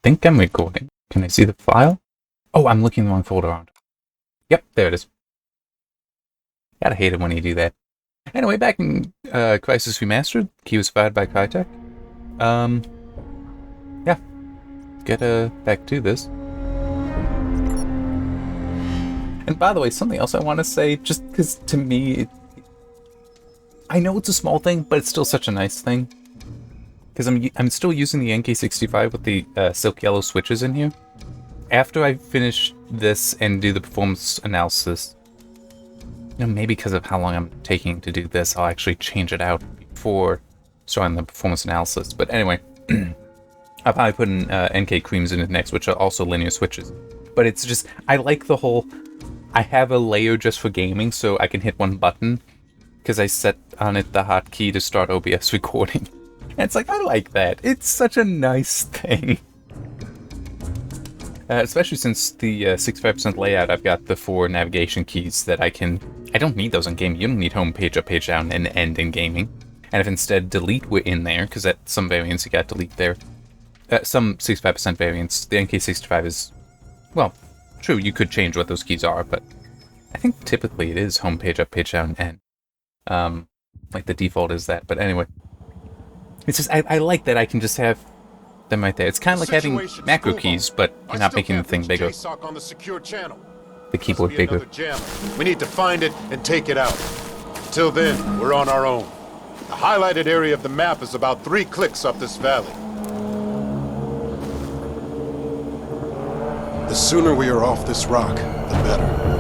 think I'm recording. Can I see the file? Oh, I'm looking in the wrong folder around. Yep, there it is. Gotta hate it when you do that. Anyway, back in Crysis Remastered, key was fired by Crytek. Yeah. Get back to this. And by the way, something else I want to say, just because to me, I know it's a small thing, but it's still such a nice thing. Because I'm still using the NK65 with the silk yellow switches in here. After I finish this and do the performance analysis, maybe because of how long I'm taking to do this, I'll actually change it out before starting the performance analysis. But anyway, I'll probably put in NK creams in it next, which are also linear switches. But it's just, I like the whole, I have a layer just for gaming, so I can hit one button, because I set on it the hotkey to start OBS recording. And it's like, I like that. It's such a nice thing. Especially since the 65% layout, I've got the 4 navigation keys that I don't need those in gaming. You don't need home, page up, page down, and end in gaming. And if instead delete were in there, because at some variants you got delete there, some 65% variants, the NK65 is, well, true, you could change what those keys are, but I think typically it is home, page up, page down, and like the default is that. But anyway, it's just, I like that I can just have them right there. It's kind of like having macro keys, but you're not making the thing bigger. The keyboard bigger. We need to find it and take it out. Till then, we're on our own. The highlighted area of the map is about 3 clicks up this valley. The sooner we are off this rock, the better.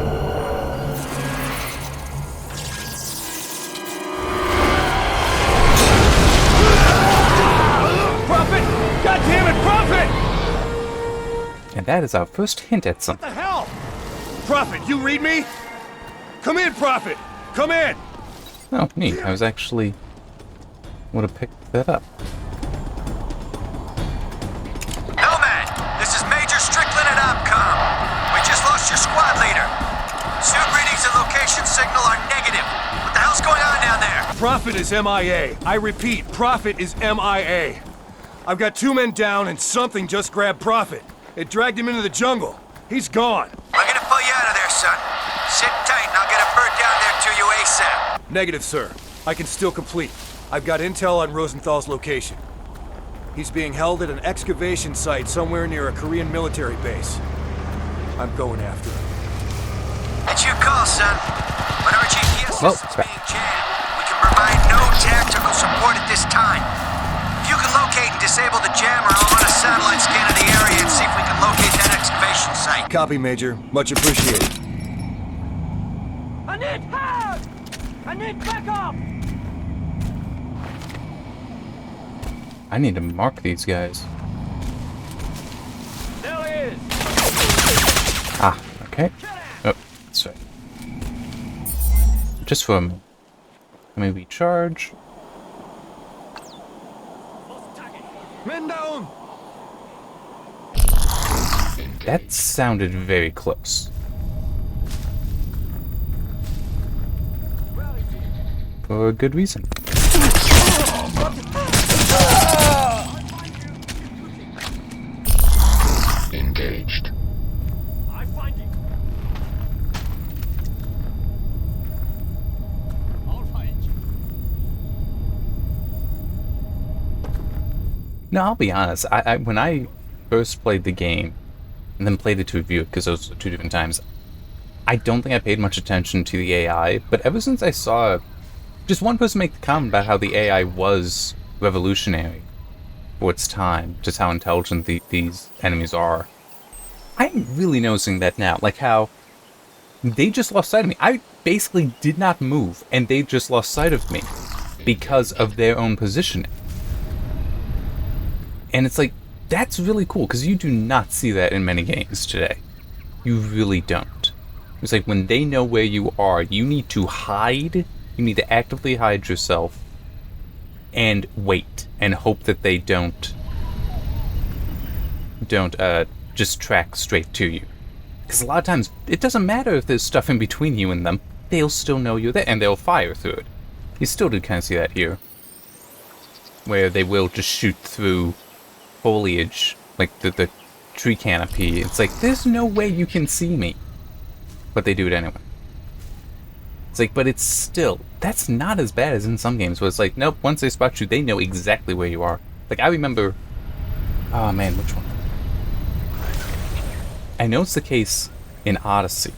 God damn it, Prophet! And that is our first hint at something. What the hell? Prophet, you read me? Come in, Prophet! Come in! Oh, neat. I was actually would have picked that up. Nomad, this is Major Strickland at OPCOM. We just lost your squad leader. Suit readings and location signal are negative. What the hell's going on down there? Prophet is MIA. I repeat, Prophet is MIA. I've got 2 men down and something just grabbed Prophet. It dragged him into the jungle. He's gone. I'm gonna pull you out of there, son. Sit tight and I'll get a bird down there to you ASAP. Negative, sir. I can still complete. I've got intel on Rosenthal's location. He's being held at an excavation site somewhere near a Korean military base. I'm going after him. It's your call, son. But our GPS system's being jammed. We can provide no tactical support at this time. If you can locate and disable the jammer, I'll run a satellite scan of the area and see if we can locate that excavation site. Copy, Major. Much appreciated. I need help! I need backup! I need to mark these guys. There he is! Ah, okay. Oh, that's right. Just for a moment. Let me recharge. Men down! That sounded very close. For a good reason. Engaged. I find him. I'll find you. No, I'll be honest. When I first played the game, and then played it to review it, because those were 2 different times, I don't think I paid much attention to the AI, but ever since I saw just one person make the comment about how the AI was revolutionary for its time, just how intelligent these enemies are, I'm really noticing that now. Like how they just lost sight of me. I basically did not move, and they just lost sight of me because of their own positioning. And it's like, that's really cool, because you do not see that in many games today. You really don't. It's like when they know where you are, you need to hide. You need to actively hide yourself and wait and hope that they don't just track straight to you. Because a lot of times, it doesn't matter if there's stuff in between you and them, they'll still know you're there, and they'll fire through it. You still do kind of see that here. Where they will just shoot through foliage like the tree canopy. It's like, there's no way you can see me. But they do it anyway. It's like, but it's still, that's not as bad as in some games where it's like, nope, once they spot you, they know exactly where you are. Like, I remember, oh man, which one? I know it's the case in Odyssey,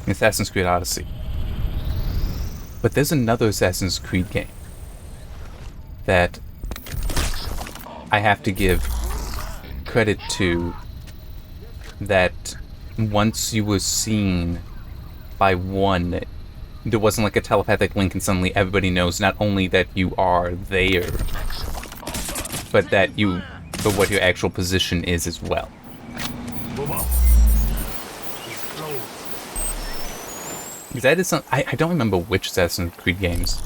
in Assassin's Creed Odyssey. But there's another Assassin's Creed game that I have to give credit to, that once you were seen by one, there wasn't like a telepathic link and suddenly everybody knows not only that you are there, but what your actual position is as well. Because that is some, I don't remember which Assassin's Creed games.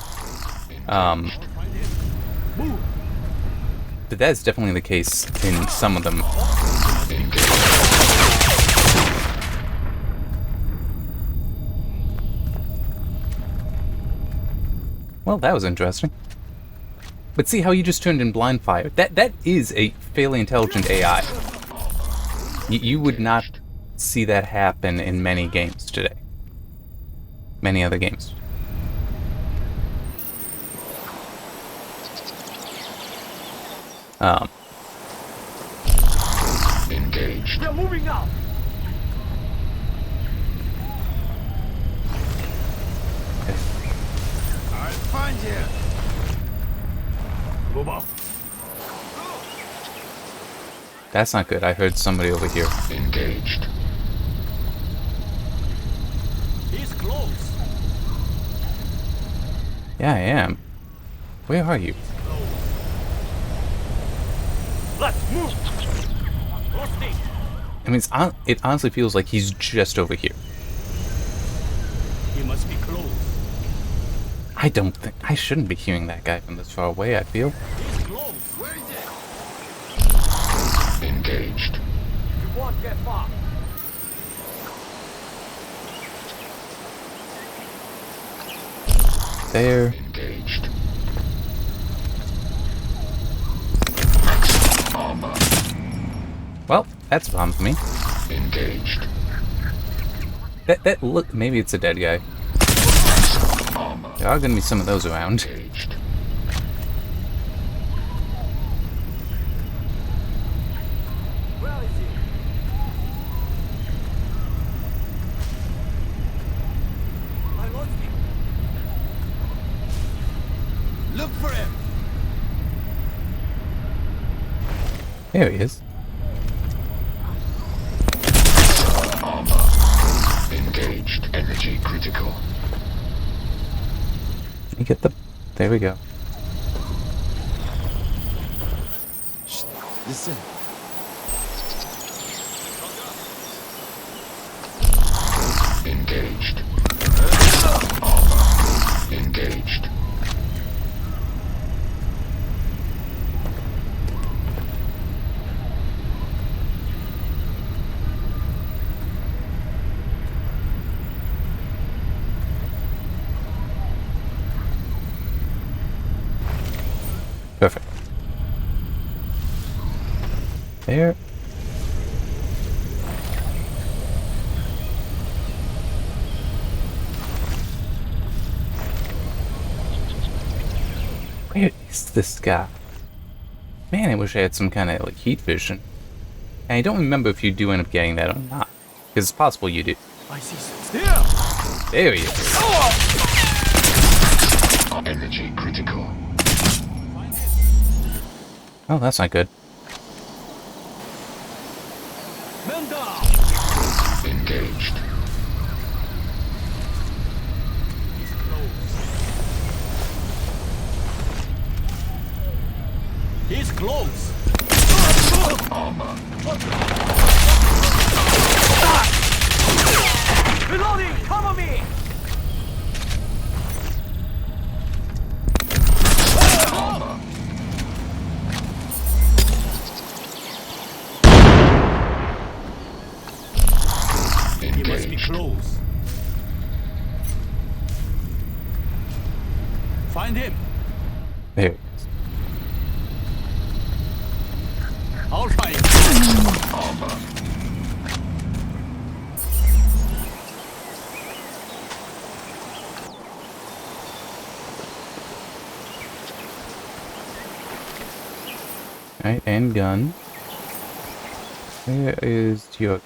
But that is definitely the case in some of them. Well, that was interesting. But see how you just turned in blind fire? That is a fairly intelligent AI. You would not see that happen in many games today. Many other games. Engaged. They're moving out. I'll find you. Move up. That's not good. I heard somebody over here. Engaged. He's close. Yeah, I am. Where are you? Let's move. Proceed. I mean, it honestly feels like he's just over here. He must be close. I don't think... I shouldn't be hearing that guy from this far away, I feel. He's close. Where is it? Engaged. You won't get far. There. Engaged. Armor. Well, that's a problem for me. Engaged. That look... Maybe it's a dead guy. Armor. There are gonna be some of those around. Engaged. Where is he? I lost him. Look for him. There he is. Armor. Engaged. Energy critical. Let me get the... There we go. Listen. Engaged. Armor. Engaged. Perfect. There. Where is this guy? Man, I wish I had some kind of like heat vision. And I don't remember if you do end up getting that or not. Because it's possible you do. I see some. Here. There he is. Energy critical. Oh, that's not good. Men down. Engaged. He's close. He's close. Armor. Reloading. Cover me. Armor. He must be Engaged. close. Find him. There he is. All right. Armor. Alright, and gun. Where is your...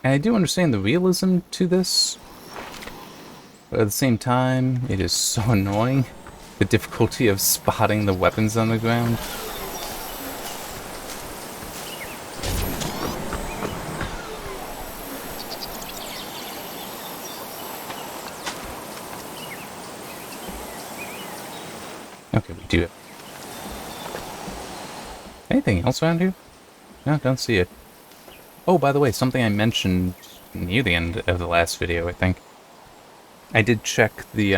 And I do understand the realism to this, but at the same time, it is so annoying. The difficulty of spotting the weapons on the ground. Okay, we do it. Anything else around here? No, don't see it. Oh, by the way, something I mentioned near the end of the last video, I think. I did check the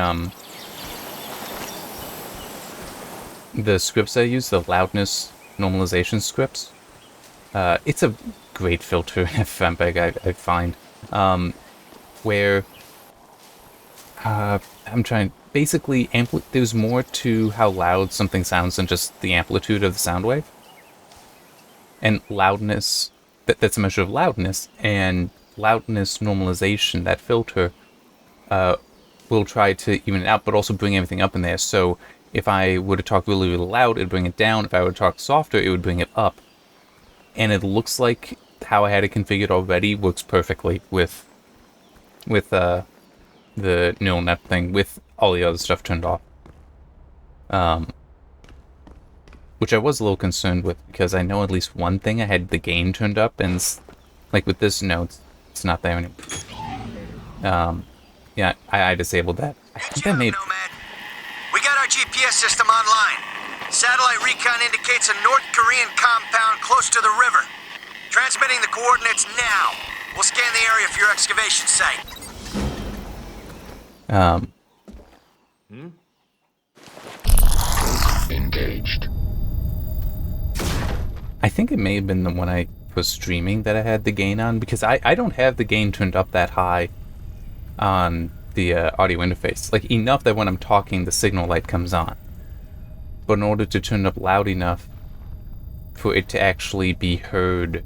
scripts I use, the loudness normalization scripts. It's a great filter in FFmpeg, I find. Where I'm trying... Basically, there's more to how loud something sounds than just the amplitude of the sound wave. And loudness, that's a measure of loudness, and loudness normalization, that filter, will try to even it out, but also bring everything up in there. So if I were to talk really, really loud, it'd bring it down. If I were to talk softer, it would bring it up. And it looks like how I had it configured already works perfectly with the neural net thing, with all the other stuff turned off. Which I was a little concerned with, because I know at least one thing I had the gain turned up, and like with this, no, it's not there anymore. Yeah, I disabled that. I think I made... Nomad. We got our GPS system online. Satellite recon indicates a North Korean compound close to the river. Transmitting the coordinates now. We'll scan the area for your excavation site. Engaged. I think it may have been the one I was streaming that I had the gain on, because I don't have the gain turned up that high on the audio interface. Like, enough that when I'm talking, the signal light comes on. But in order to turn it up loud enough for it to actually be heard,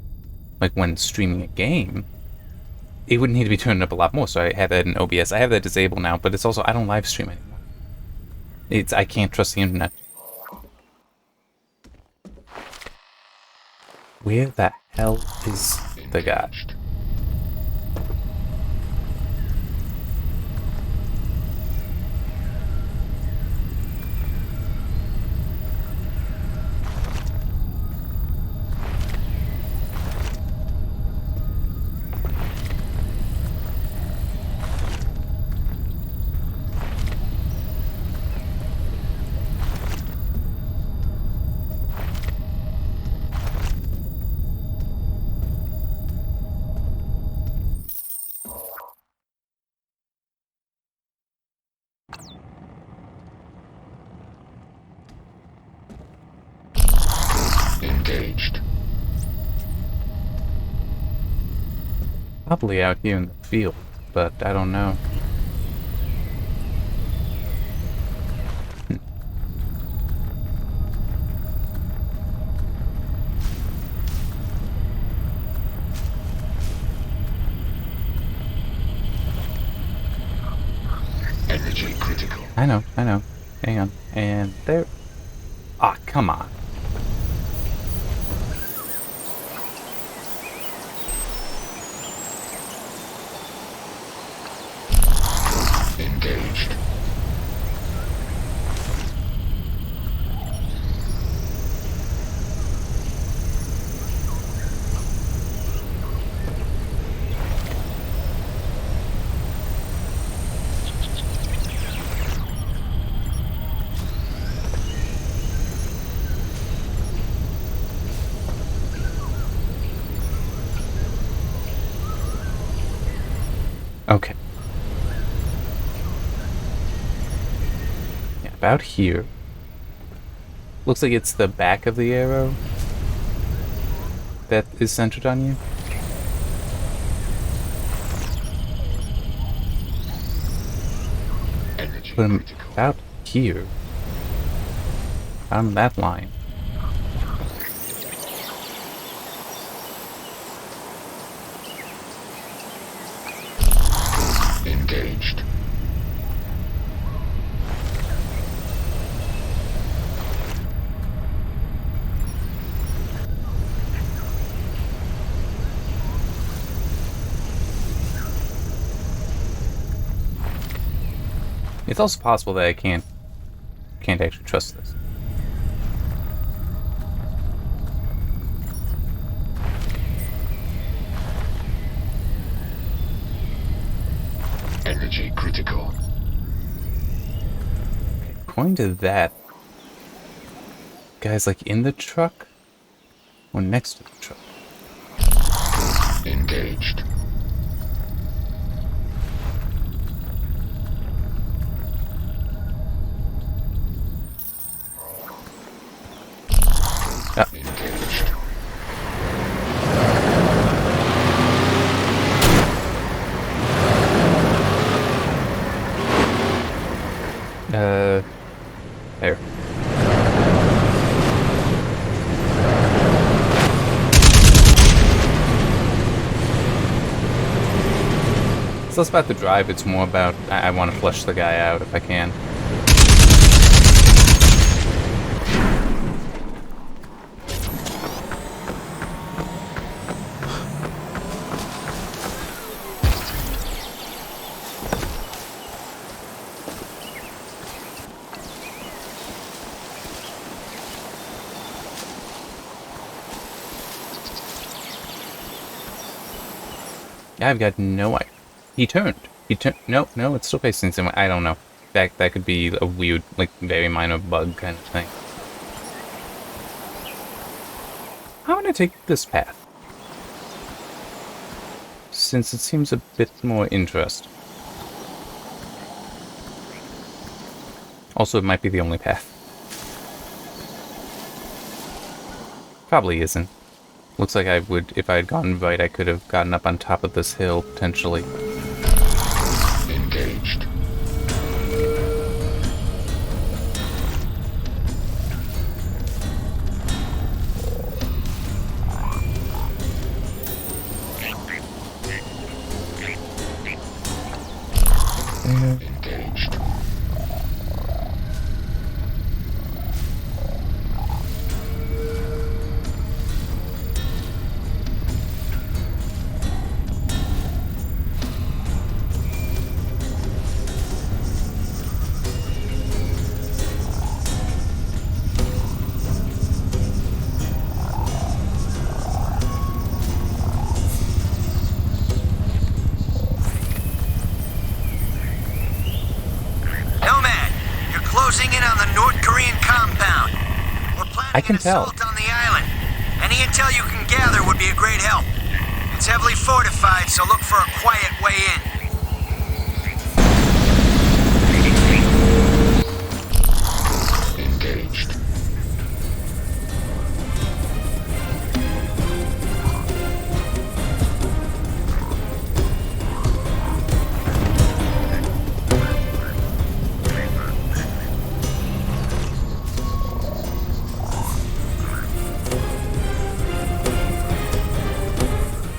like when streaming a game, it would need to be turned up a lot more. So I have that in OBS. I have that disabled now, but it's also, I don't live stream anymore. I can't trust the internet. Where the hell is the guy? Engaged. Engaged. Probably out here in the field, but I don't know. Energy critical. I know. Hang on. And there... Ah, come on. Engaged. Okay. Yeah, about here. Looks like it's the back of the arrow that is centered on you. put him about here. On that line. Engaged. It's also possible that I can't actually trust this. Energy critical. According to that, guy's like in the truck or next to the truck. Engaged. Ah. Engaged. There. It's less about the drive, it's more about I want to flush the guy out if I can. I've got no idea. He turned. No, it's still facing the same way. I don't know. That could be a weird, like, very minor bug kind of thing. I'm gonna take this path. Since it seems a bit more interesting. Also, it might be the only path. Probably isn't. Looks like I would, if I had gone right, I could have gotten up on top of this hill, potentially. Engaged. Engaged. Nomad, you're closing in on the North Korean compound. We're planning I can an tell. assault on the island. Any intel you can gather would be a great help. It's heavily fortified, so look for a quiet way in. Engaged.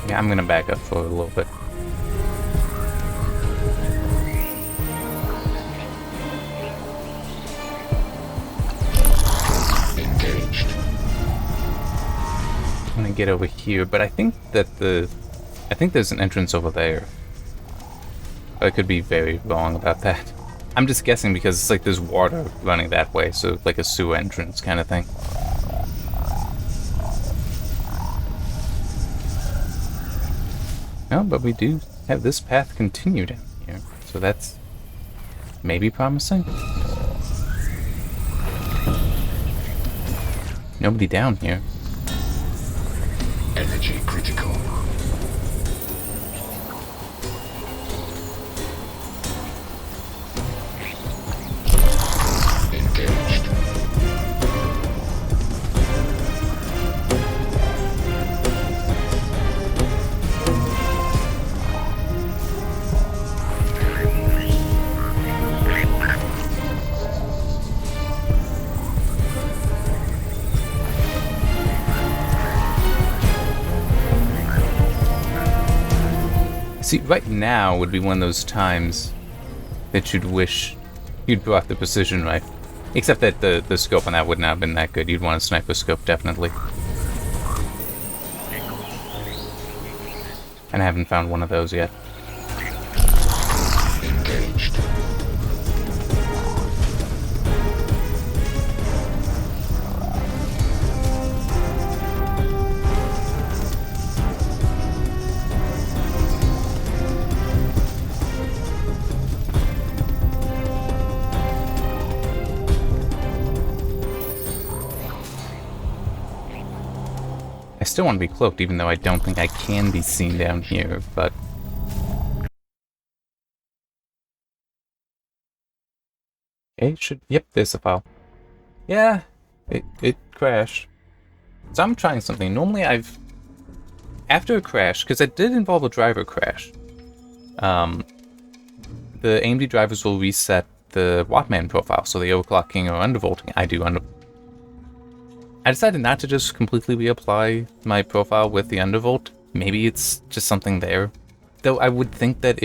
Yeah, I'm gonna back up for a little bit. Engaged. I'm gonna get over here, but I think that I think there's an entrance over there. I could be very wrong about that. I'm just guessing because it's like there's water running that way, so like a sewer entrance kind of thing. No, but we do have this path continue down here, so that's maybe promising. Nobody down here. Energy critical. Engaged. See, right now would be one of those times that you'd wish you'd brought the precision rifle. Except that the scope on that would not have been that good. You'd want a sniper scope, definitely. And I haven't found one of those yet. Engaged. I still want to be cloaked, even though I don't think I can be seen down here, but... Okay, yep, there's a file. Yeah, it crashed. So I'm trying something. Normally after a crash, because it did involve a driver crash, the AMD drivers will reset the Wattman profile, so the overclocking or undervolting. I decided not to just completely reapply my profile with the undervolt. Maybe it's just something there. Though I would think that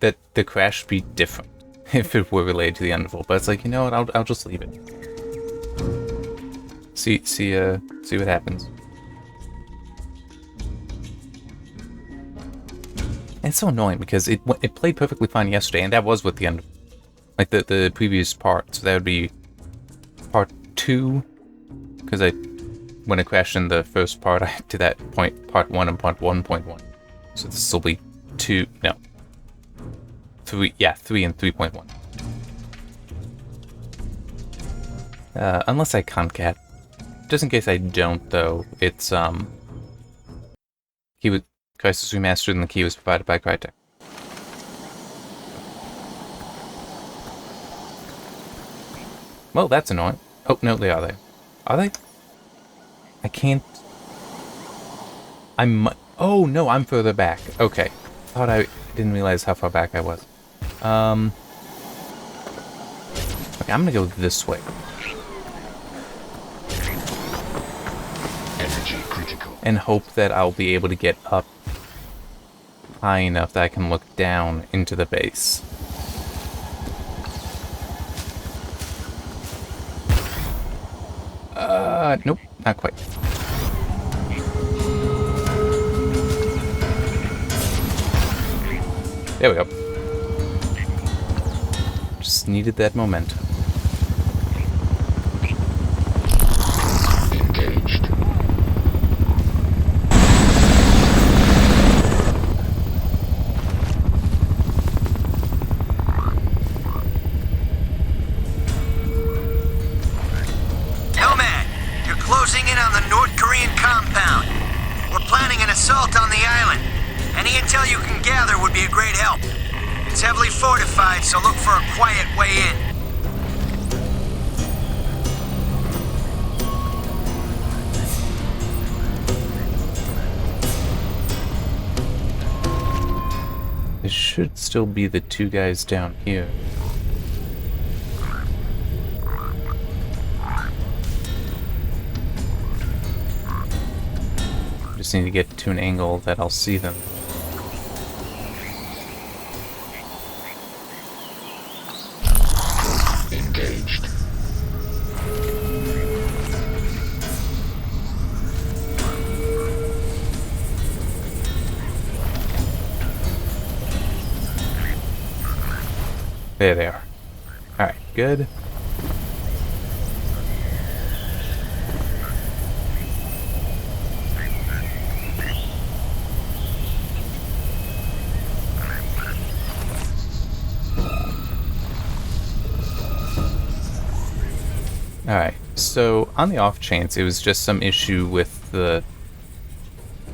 that the crash would be different if it were related to the undervolt. But it's like, you know what, I'll just leave it. See what happens. And it's so annoying because it played perfectly fine yesterday, and that was with the like the previous part. So that would be part 2. Because when it crashed in the first part, I did that part 1 and part 1.1. So this will be 3 and 3.1. Unless I concat. Just in case I don't, though, it's, Crisis Remastered, and the key was provided by Crytek. Well, that's annoying. Oh, no, they are there. Are they? I can't... Oh, no, I'm further back. Okay. Thought I didn't realize how far back I was. Okay, I'm gonna go this way. Energy critical. And hope that I'll be able to get up high enough that I can look down into the base. Nope, not quite. There we go. Just needed that momentum. Engaged. Nomad, you're closing in on the North Korean compound. We're planning an assault on the island. Any intel you can gather would be a great help. It's heavily fortified, so look for a quiet way in. There should still be the 2 guys down here. Just need to get to an angle that I'll see them. Engaged. There they are. Alright, good. Alright, so on the off chance it was just some issue with the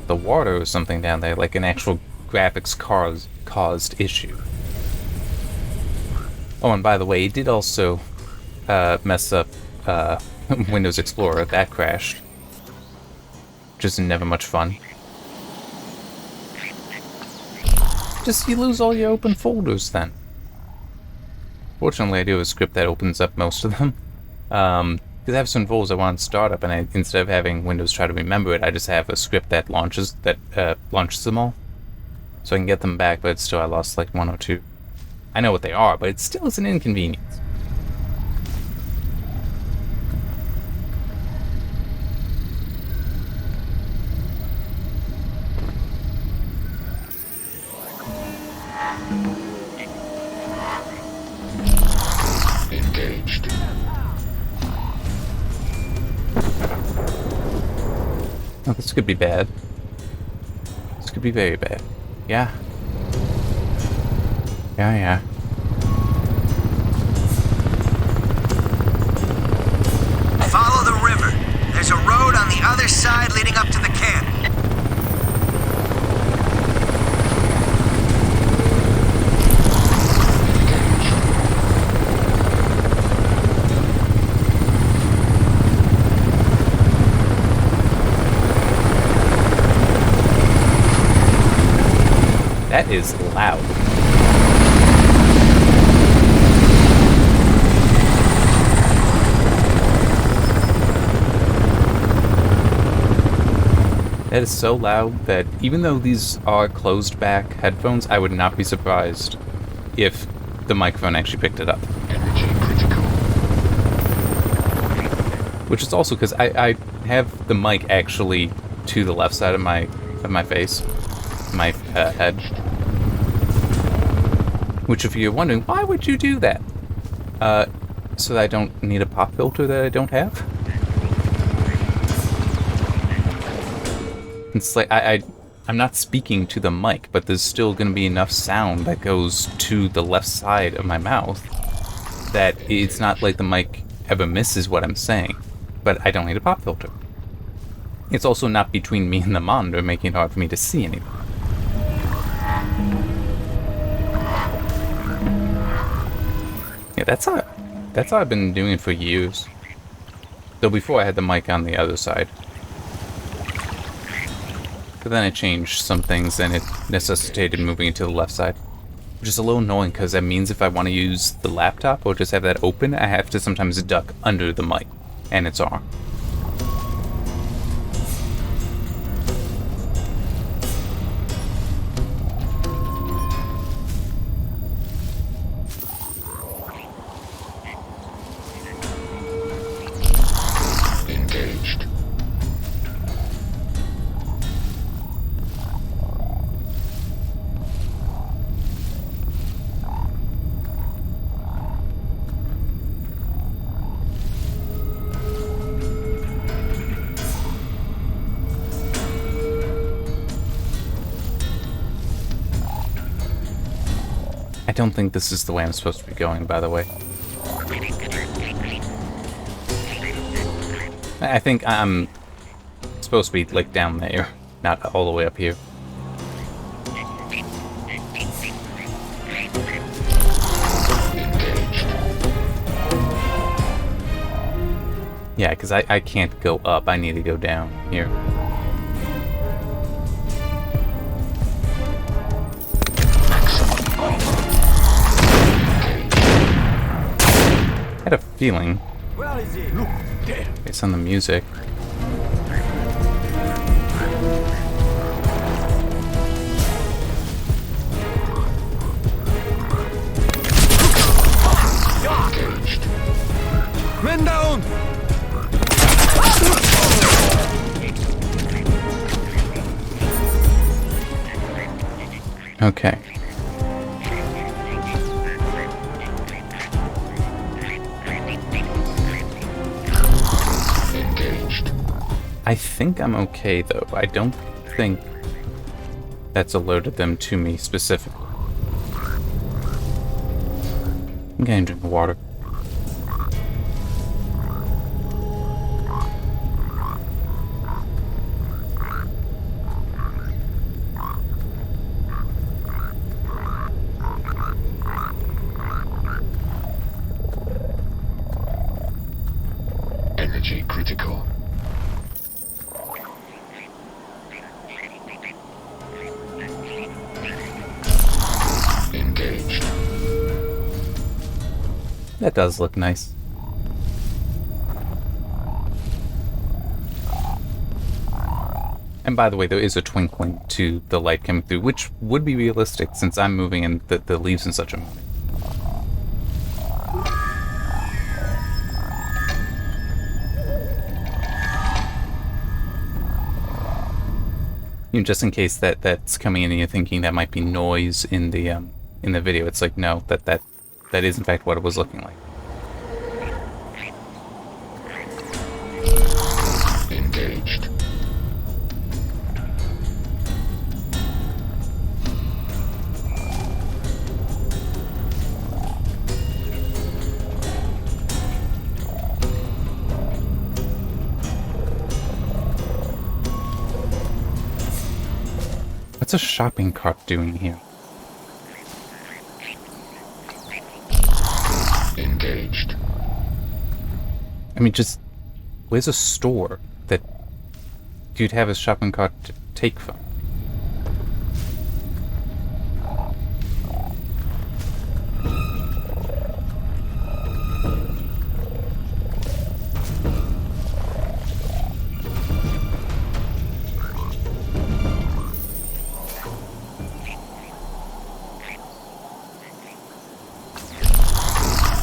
water or something down there, like an actual graphics caused issue. Oh, and by the way, it did also mess up Windows Explorer. That crashed. Just never much fun. Just you lose all your open folders then. Fortunately, I do have a script that opens up most of them. Because I have some folders I want to start up, and instead of having Windows try to remember it, I just have a script that launches them all. so I can get them back, but still I lost like 102. I know what they are, but it still is an inconvenience. Engaged. Oh, this could be bad. This could be very bad. Yeah. Yeah. Follow the river. There's a road on the other side leading up to the camp. That is loud. That is so loud that even though these are closed back headphones, I would not be surprised if the microphone actually picked it up. Energy critical. Which is also because I have the mic actually to the left side of my face, my head. Which, if you're wondering, why would you do that? So that I don't need a pop filter that I don't have? It's like, I'm not speaking to the mic, but there's still going to be enough sound that goes to the left side of my mouth that it's not like the mic ever misses what I'm saying. But I don't need a pop filter. It's also not between me and the monitor, making it hard for me to see anything. Yeah, that's how I've been doing it for years. Though before I had the mic on the other side. But then I changed some things and it necessitated moving it to the left side. Which is a little annoying because that means if I want to use the laptop or just have that open, I have to sometimes duck under the mic and its arm. Engaged. I don't think this is the way I'm supposed to be going, by the way. I think I'm supposed to be, like, down there, not all the way up here. Yeah, because I can't go up. I need to go down here. I had a feeling, Where is he? Look there. based on the music. Engaged. Men down! Okay. Engaged. I think I'm okay, though. I don't think that's alerted them to me specifically. I'm getting drink water. Energy critical. Engaged. That does look nice. And by the way, there is a twinkling to the light coming through, which would be realistic since I'm moving and the leaves in such a moment. You know, just in case that's coming in and you're thinking that might be noise in the video, it's like, no, that is in fact what it was looking like. Engaged. What's a shopping cart doing here? Engaged. I mean, just where's a store that you'd have a shopping cart to take from?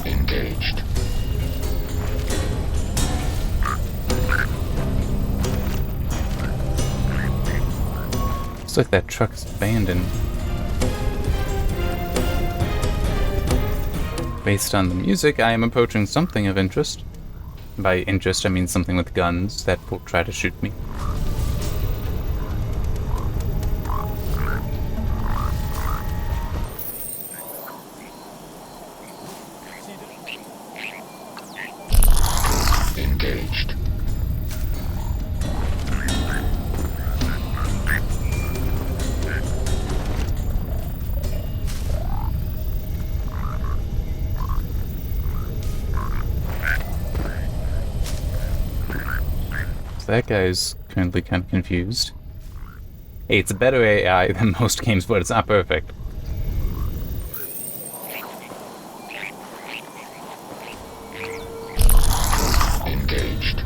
Engaged. Looks like that truck's abandoned. Based on the music, I am approaching something of interest. By interest, I mean something with guns that will try to shoot me. Engaged. So that guy's currently kind of confused. Hey, it's a better AI than most games, but it's not perfect. Engaged.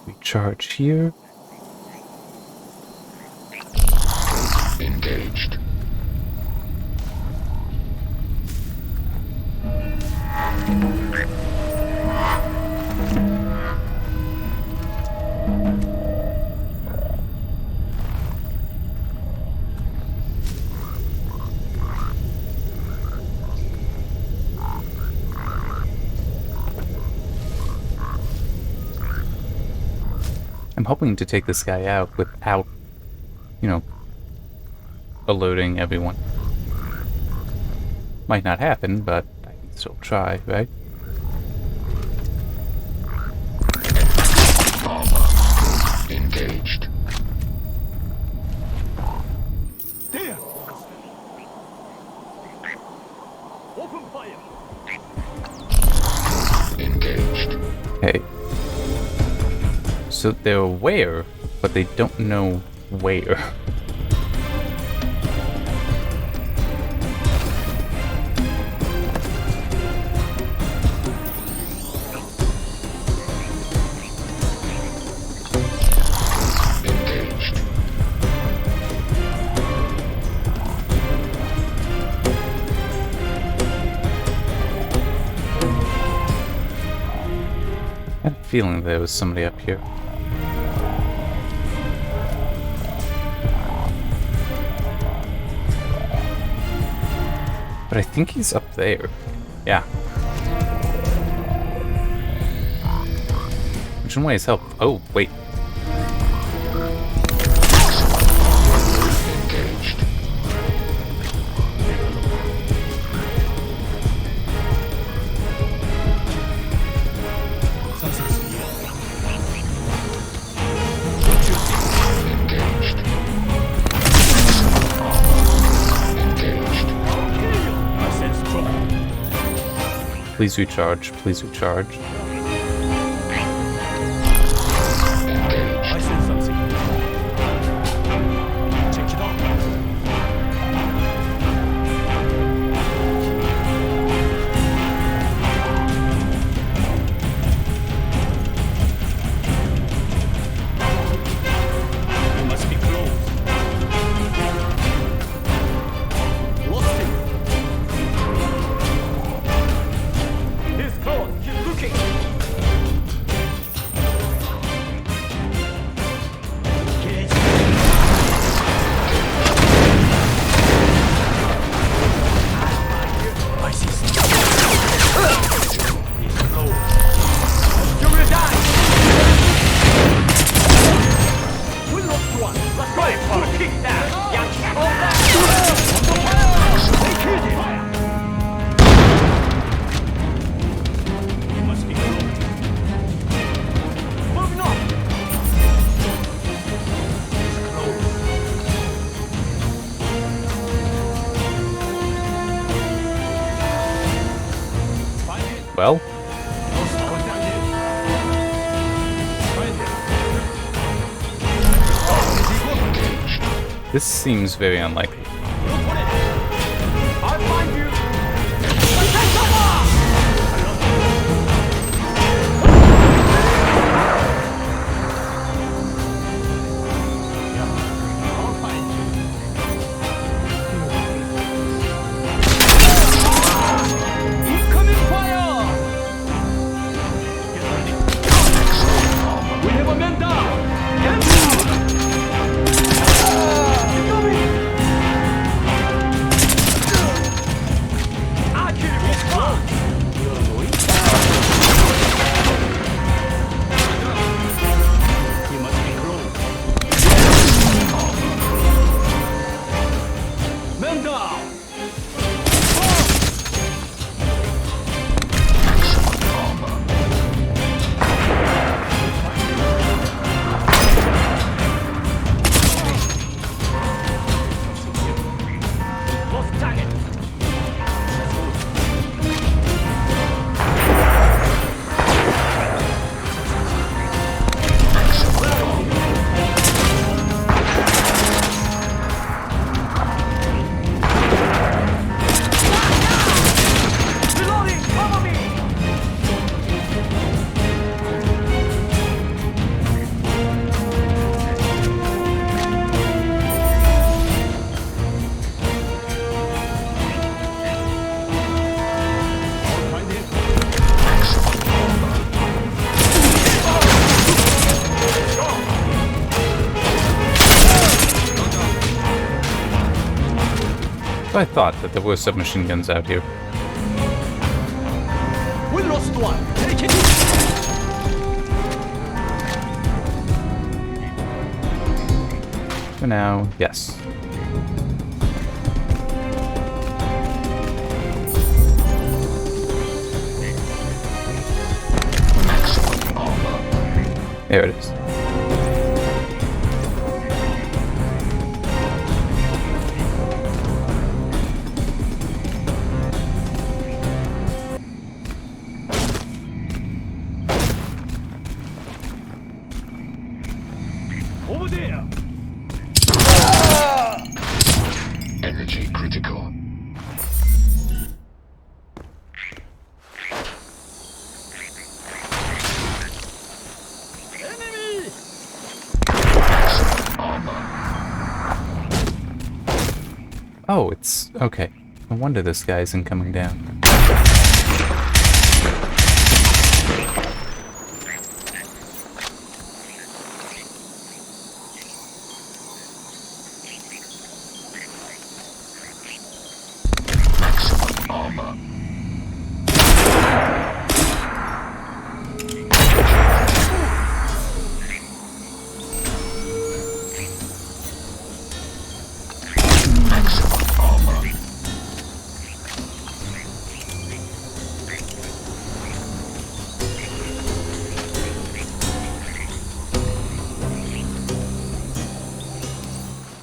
We charge here. Engaged. I'm hoping to take this guy out without, you know, alerting everyone. Might not happen, but I can still try, right? Engaged. There! Open fire! Engaged. Okay. So they're aware, but they don't know where. Engaged. I had a feeling there was somebody up here. But I think he's up there. Yeah. Which in ways help. Oh, wait. Engaged. Engaged. Please recharge. Please recharge. I sense something. Check it out. You must be close. Lost him. He's close. Keep looking. Get I see something. He's close. You're gonna die. We lost one. Let's go for a kick down. Yankee. Hold that. They killed him. He must be close. Moving on. He's close. Find it. Well, Lost one down there. Find it. this seems very unlikely. I'll find you. I'll find you. Incoming fire! Get ready. We have a man down. Get incoming! I kill him. You're annoying. You must be close. Man down! Lost target. Reloading! Cover me! I'll find him. I thought that there were submachine guns out here. We lost one. Take it. For now, yes. There it is. Over there. Energy critical. Enemy! Oh, it's okay. No wonder this guy isn't coming down.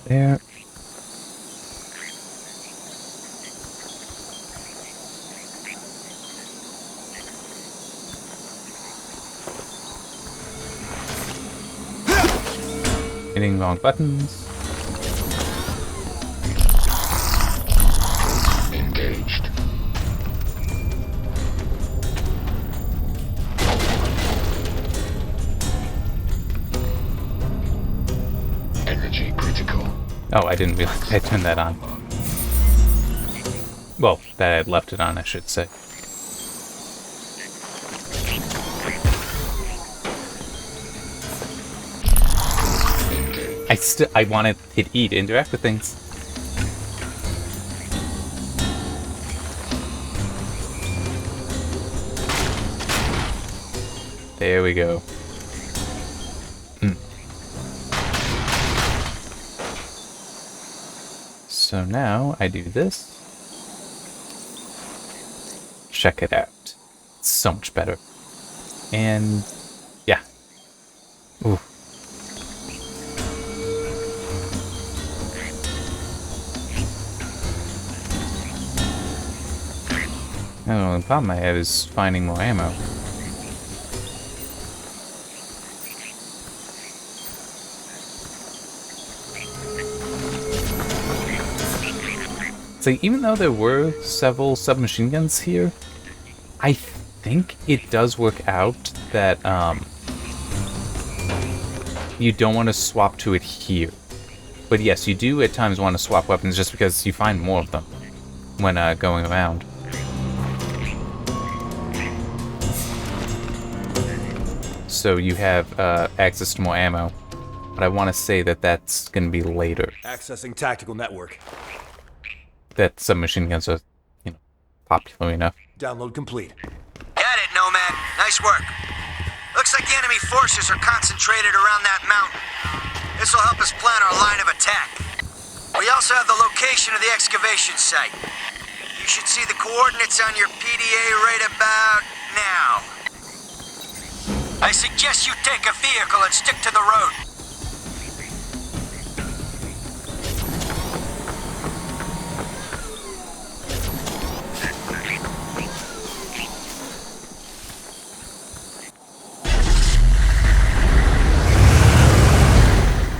There. Hitting wrong buttons. Engaged. Energy critical. Oh, I didn't realize I turned that on. Well, that I had left it on, I should say. I want to hit E to interact with things. There we go. So now I do this. Check it out. It's so much better. And yeah. Ooh. Oh, the problem I have is finding more ammo. So even though there were several submachine guns here, I think it does work out that you don't want to swap to it here. But yes, you do at times want to swap weapons just because you find more of them when going around. So you have access to more ammo, but I want to say that that's going to be later. Accessing tactical network. That submachine guns are, popular enough. Download complete. Got it, Nomad. Nice work. Looks like the enemy forces are concentrated around that mountain. This will help us plan our line of attack. We also have the location of the excavation site. You should see the coordinates on your PDA right about now. I suggest you take a vehicle and stick to the road.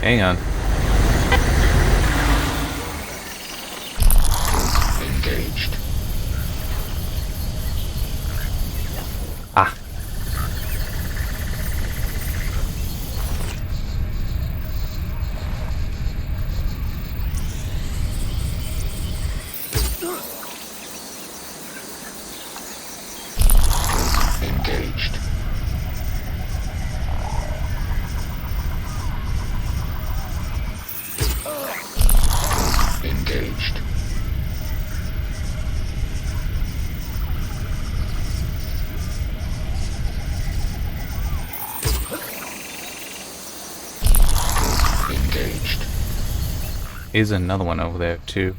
Hang on. Engaged. Ah. Engaged. Engaged. Engaged. Is another one over there too.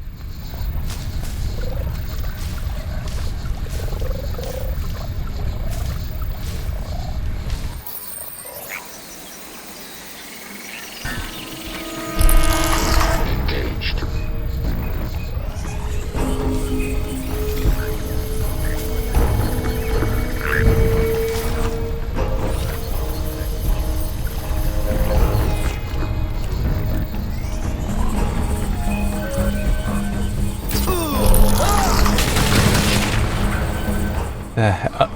Engaged. Uh,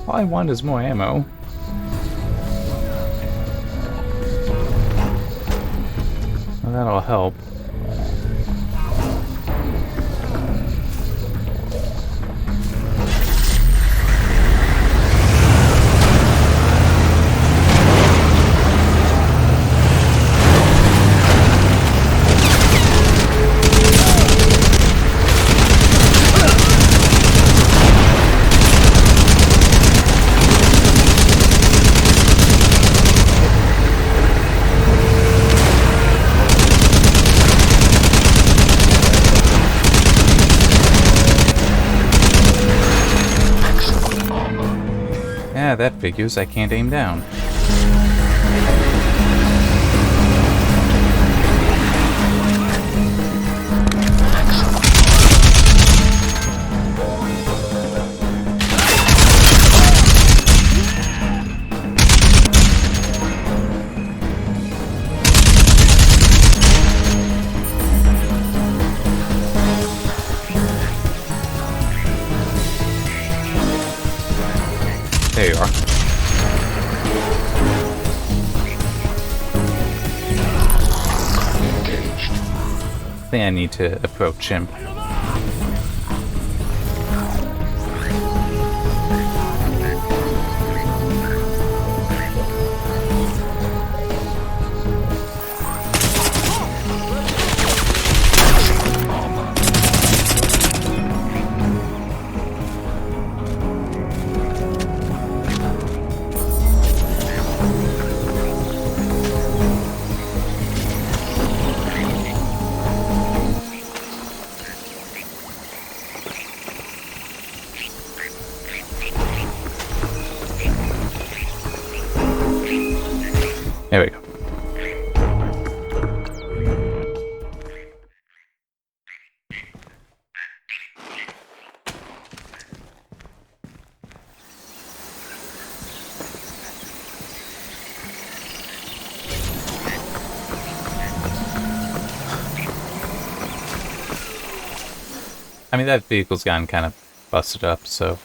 All I want is more ammo. Well, that'll help. Yeah, that figures. I can't aim down. There you are. Engaged. I think I need to approach him. There we go. I mean, that vehicle's gotten kind of busted up, so...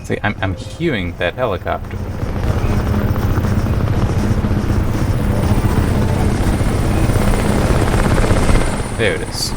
See, I'm hearing that helicopter. There it is.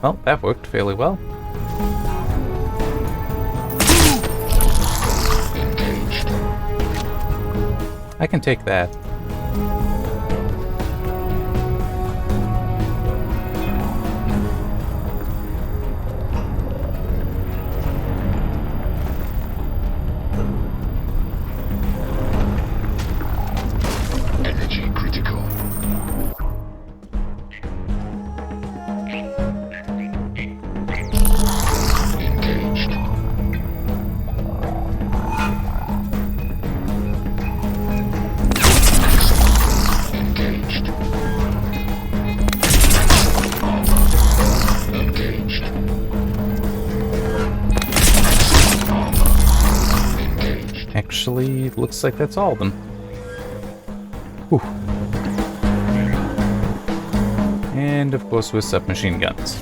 Well, that worked fairly well. Engaged. I can take that. Energy critical. Engaged. Engaged. Engaged. Engaged. Actually, looks like that's all of them. Whew. And of course with submachine guns.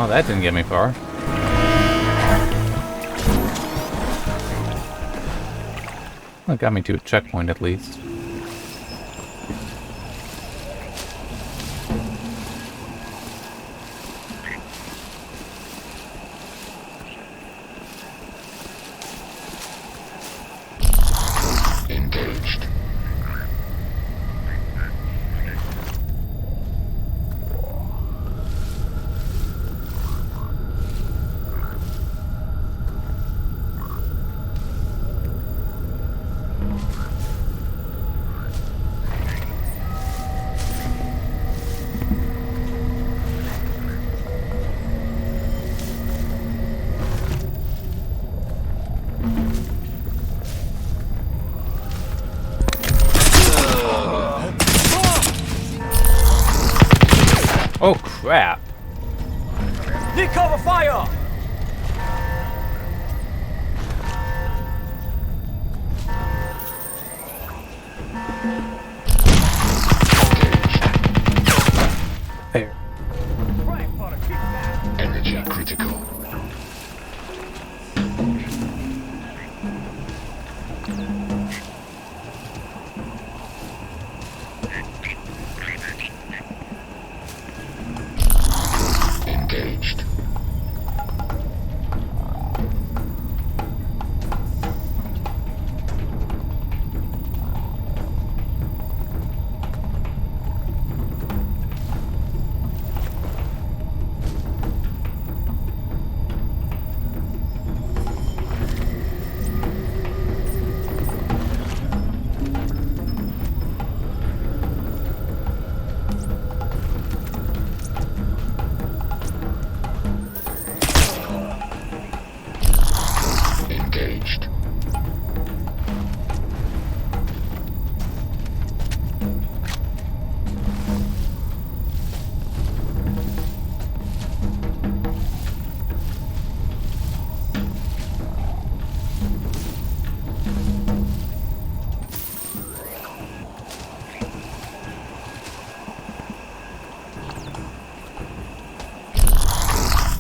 Oh, that didn't get me far. Well, it got me to a checkpoint at least. Engaged. Oh crap! Need cover fire! There. Frank for the kickback! Energy critical. Engaged. Engaged.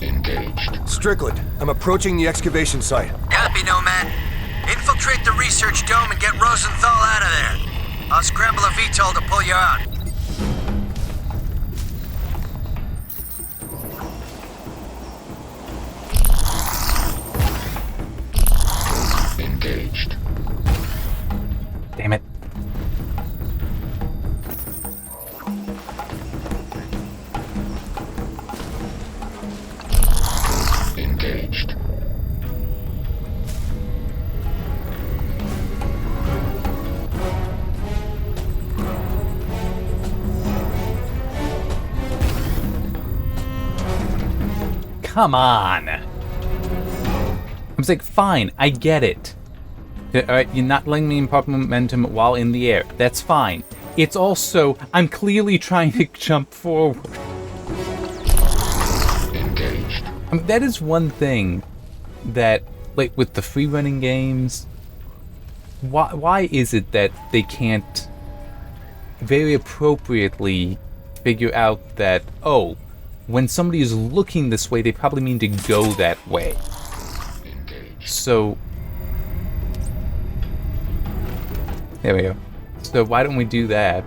Engaged. Strickland, I'm approaching the excavation site. Copy, Nomad. Infiltrate the research dome and get Rosenthal out of there. I'll scramble a VTOL to pull you out. Engaged. Damn it. Engaged. Come on. I was like, fine, I get it. Alright, you're not letting me impart momentum while in the air. That's fine. It's also, I'm clearly trying to jump forward. Engaged. I mean, that is one thing that, like, with the free running games, why is it that they can't very appropriately figure out that, oh, when somebody is looking this way, they probably mean to go that way. So, there we go. So why don't we do that?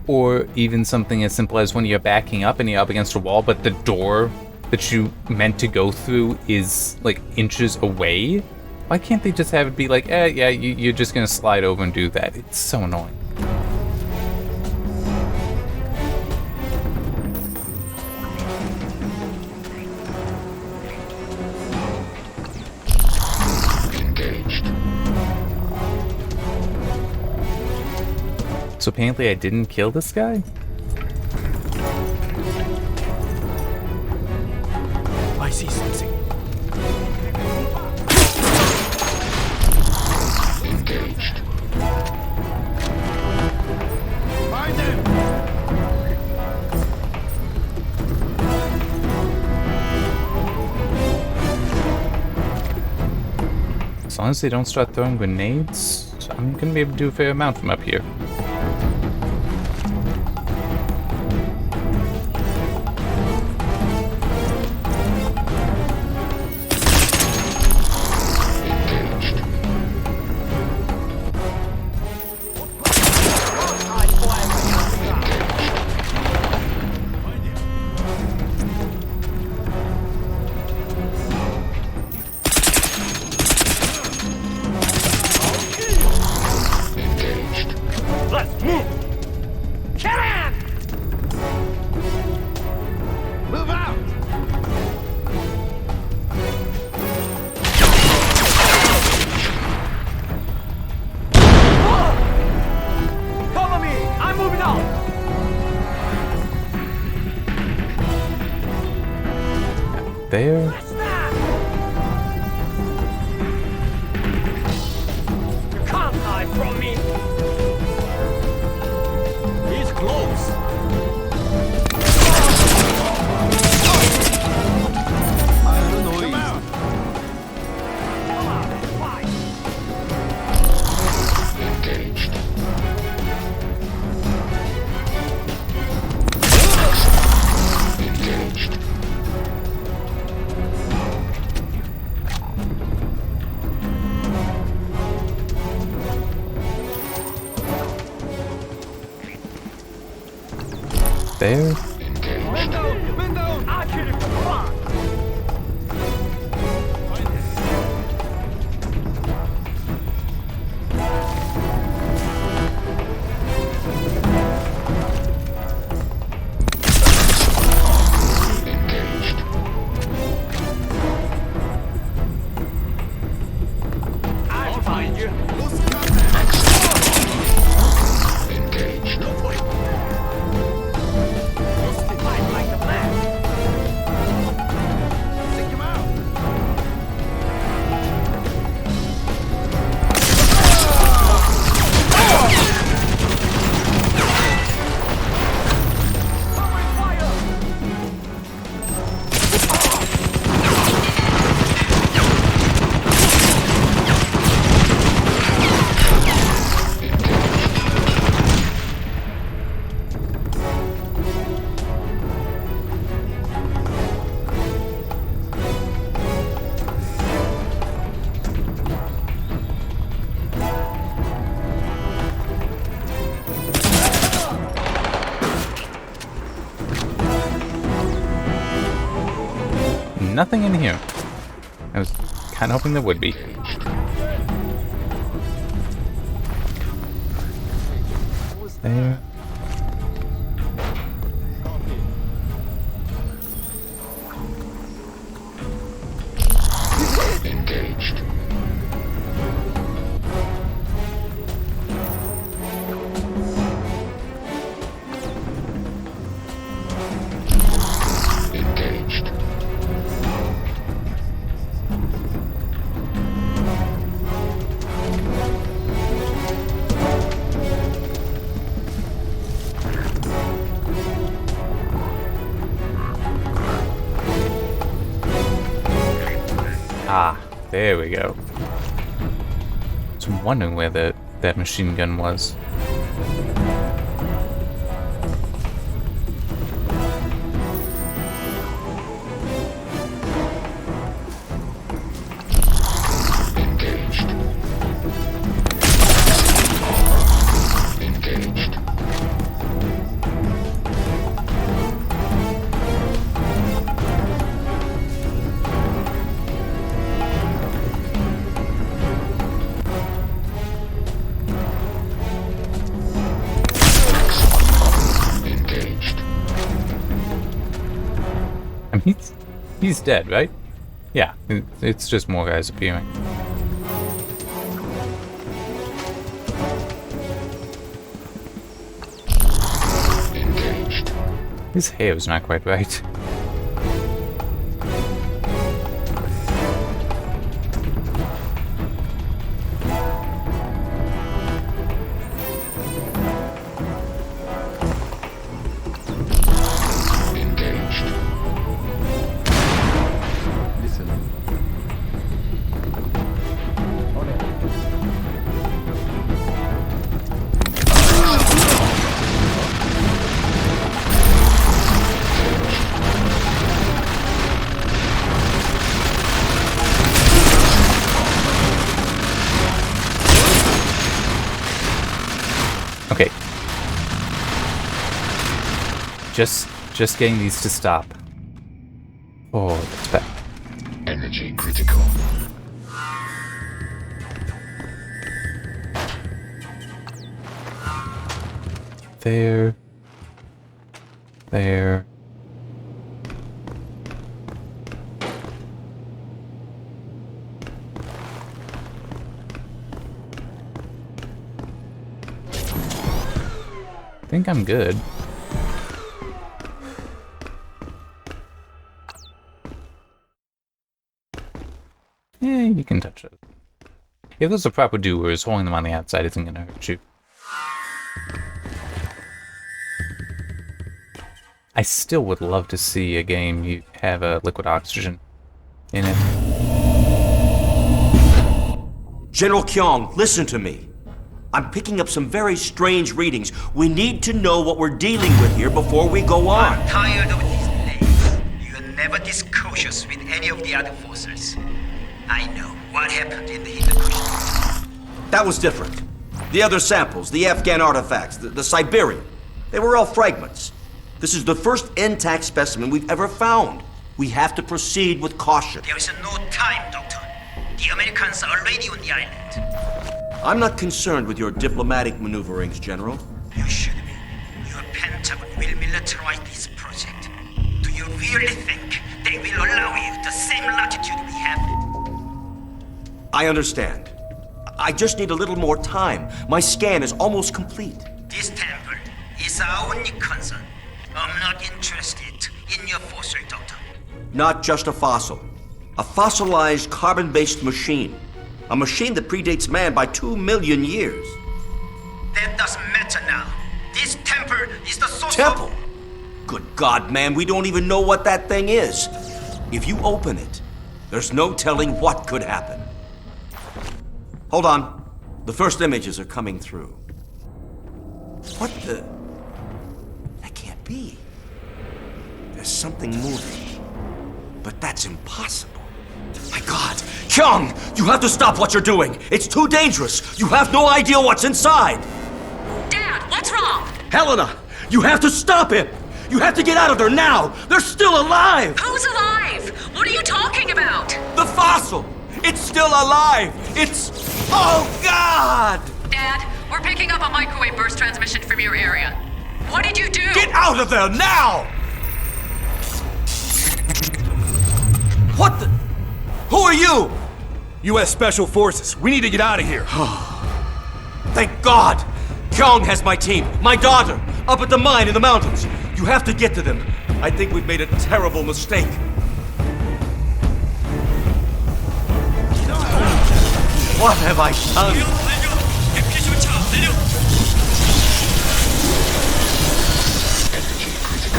Or even something as simple as when you're backing up and you're up against a wall, but the door that you meant to go through is like inches away. Why can't they just have it be like, yeah, you're just gonna slide over and do that? It's so annoying. Engaged. So apparently I didn't kill this guy? I see something. Engaged. Find them! As long as they don't start throwing grenades, I'm gonna be able to do a fair amount from up here. Let's move! Kill him! Move out! Follow me! I'm moving out! There. Snap! You can't hide from me! He's close! Come out! Come on, fight! Engaged. Engaged. There. Window! I'll kill you! Come on! Engaged. I'll find you! Engaged. Fight like a man! Take him out! Covering fire! Nothing in here. I was kind of hoping there would be. There. Engaged. Engaged. Ah, there we go. So I'm wondering where that machine gun was. He's dead, right? Yeah, it's just more guys appearing. Engaged. His hair is not quite right. Engaged. Okay. Just getting these to stop. Oh, that's bad. Energy critical. There. There. I think I'm good. Yeah, you can touch it. If there's a proper doers, holding them on the outside isn't gonna hurt you. I still would love to see a game you have a liquid oxygen in it. General Kyong, listen to me. I'm picking up some very strange readings. We need to know what we're dealing with here before we go on. I'm tired of these delays. You are never this cautious with any of the other forces. I know what happened in the Hindukush. That was different. The other samples, the Afghan artifacts, the Siberian, they were all fragments. This is the first intact specimen we've ever found. We have to proceed with caution. There is no time, Doctor. The Americans are already on the island. I'm not concerned with your diplomatic maneuverings, General. You should be. Your Pentagon will militarize this project. Do you really think they will allow you the same latitude we have? I understand. I just need a little more time. My scan is almost complete. This temple is our only concern. I'm not interested in your fossil, Doctor. Not just a fossil. A fossilized carbon-based machine. A machine that predates man by 2 million years. That doesn't matter now. This temple is the source Temple? of... Good God, man, we don't even know what that thing is. If you open it, there's no telling what could happen. Hold on. The first images are coming through. What the... That can't be. There's something moving. But that's impossible. My God! Kyung! You have to stop what you're doing! It's too dangerous! You have no idea what's inside! Dad, what's wrong? Helena! You have to stop him! You have to get out of there now! They're still alive! Who's alive? What are you talking about? The fossil! It's still alive! It's... Oh, God! Dad, we're picking up a microwave burst transmission from your area. What did you do? Get out of there now! What the... Who are you? U.S. Special Forces. We need to get out of here. Thank God! Kyung has my team, my daughter, up at the mine in the mountains. You have to get to them. I think we've made a terrible mistake. What have I done? Energy critical.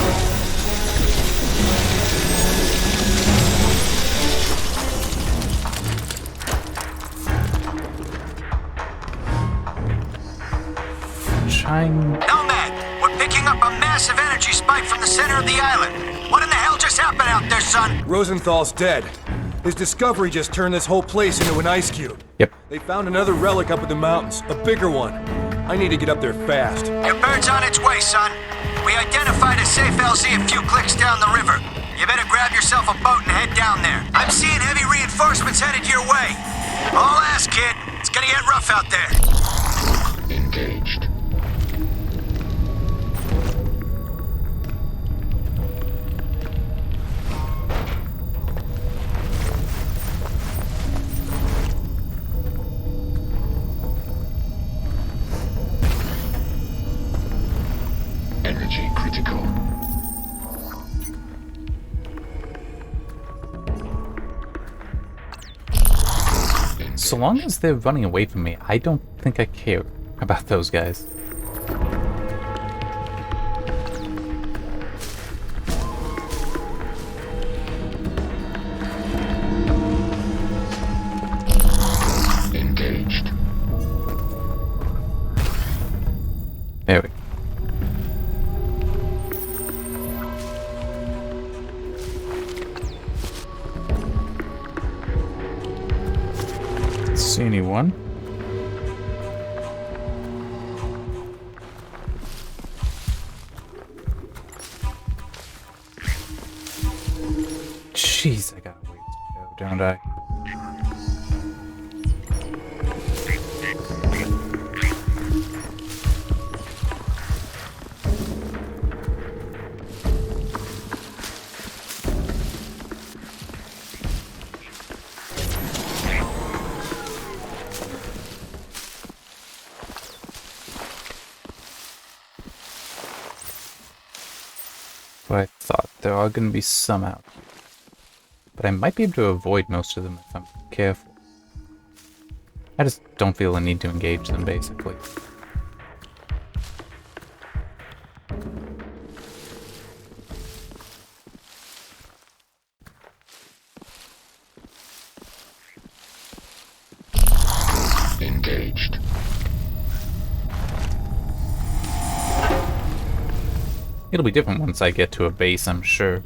Nomad, we're picking up a massive energy spike from the center of the island. What in the hell just happened out there, son? Rosenthal's dead. His discovery just turned this whole place into an ice cube. Yep. They found another relic up in the mountains, a bigger one. I need to get up there fast. Your bird's on its way, son. We identified a safe LZ a few clicks down the river. You better grab yourself a boat and head down there. I'm seeing heavy reinforcements headed your way. All ass, kid. It's gonna get rough out there. Engaged. so long as they're running away from me, I don't think I care about those guys. Engaged. There we go. See anyone? Jeez, I got ways to go, don't I? But I thought there are going to be some out here. But I might be able to avoid most of them if I'm careful. I just don't feel the need to engage them, basically. Engaged. It'll be different once I get to a base, I'm sure.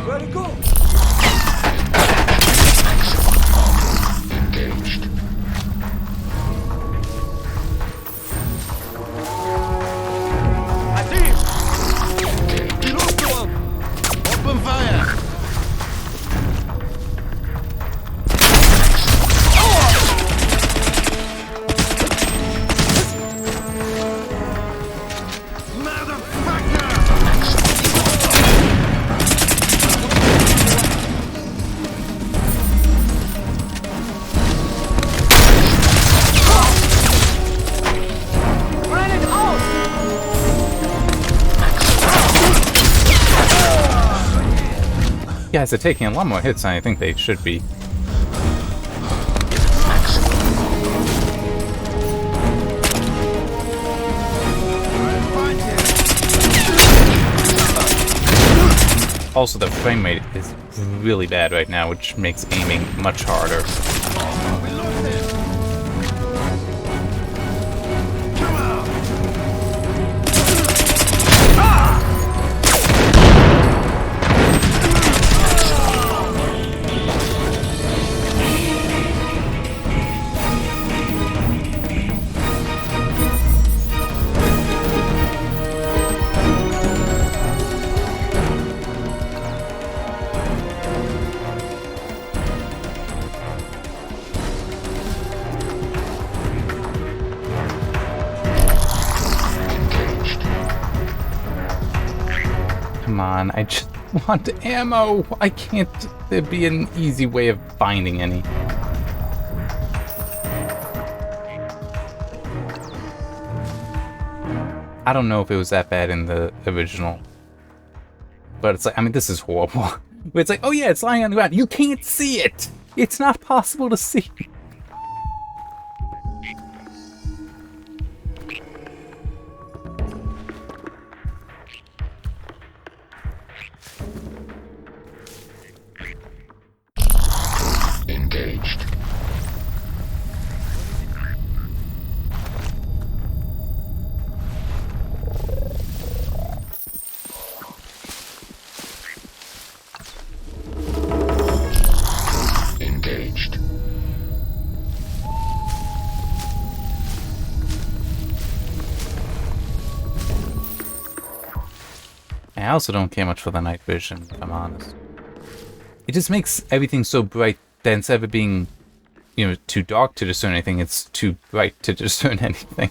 Ready, go! Engaged. Open fire! Guys are taking a lot more hits than I think they should be. Also, the frame rate is really bad right now, which makes aiming much harder. Come on, I just want ammo! I can't there be an easy way of finding any. I don't know if it was that bad in the original. But it's like, I mean, this is horrible. It's like, oh yeah, it's lying on the ground. You can't see it! It's not possible to see. Engaged. Engaged. I also don't care much for the night vision, if I'm honest. It just makes everything so bright that instead of it being, you know, too dark to discern anything, it's too bright to discern anything.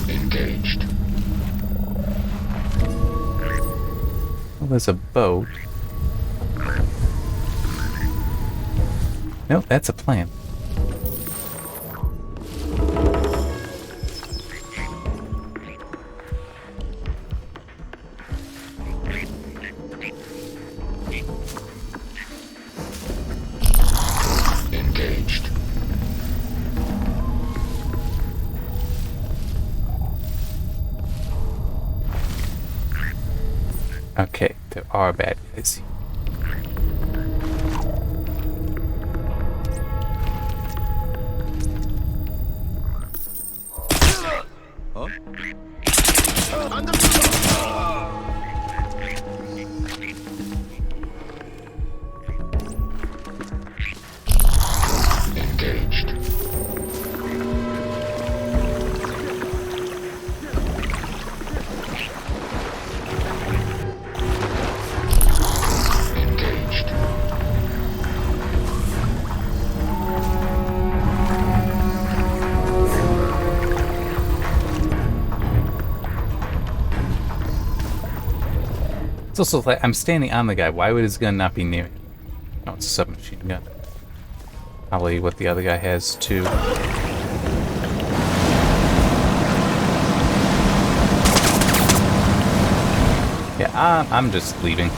Engaged. Well, there's a boat. Nope, that's a plant. Okay, there are bad guys. Engaged. Engaged. It's also like I'm standing on the guy. Why would his gun not be near me? Oh, it's a submachine gun. Probably what the other guy has too. Yeah, I'm just leaving.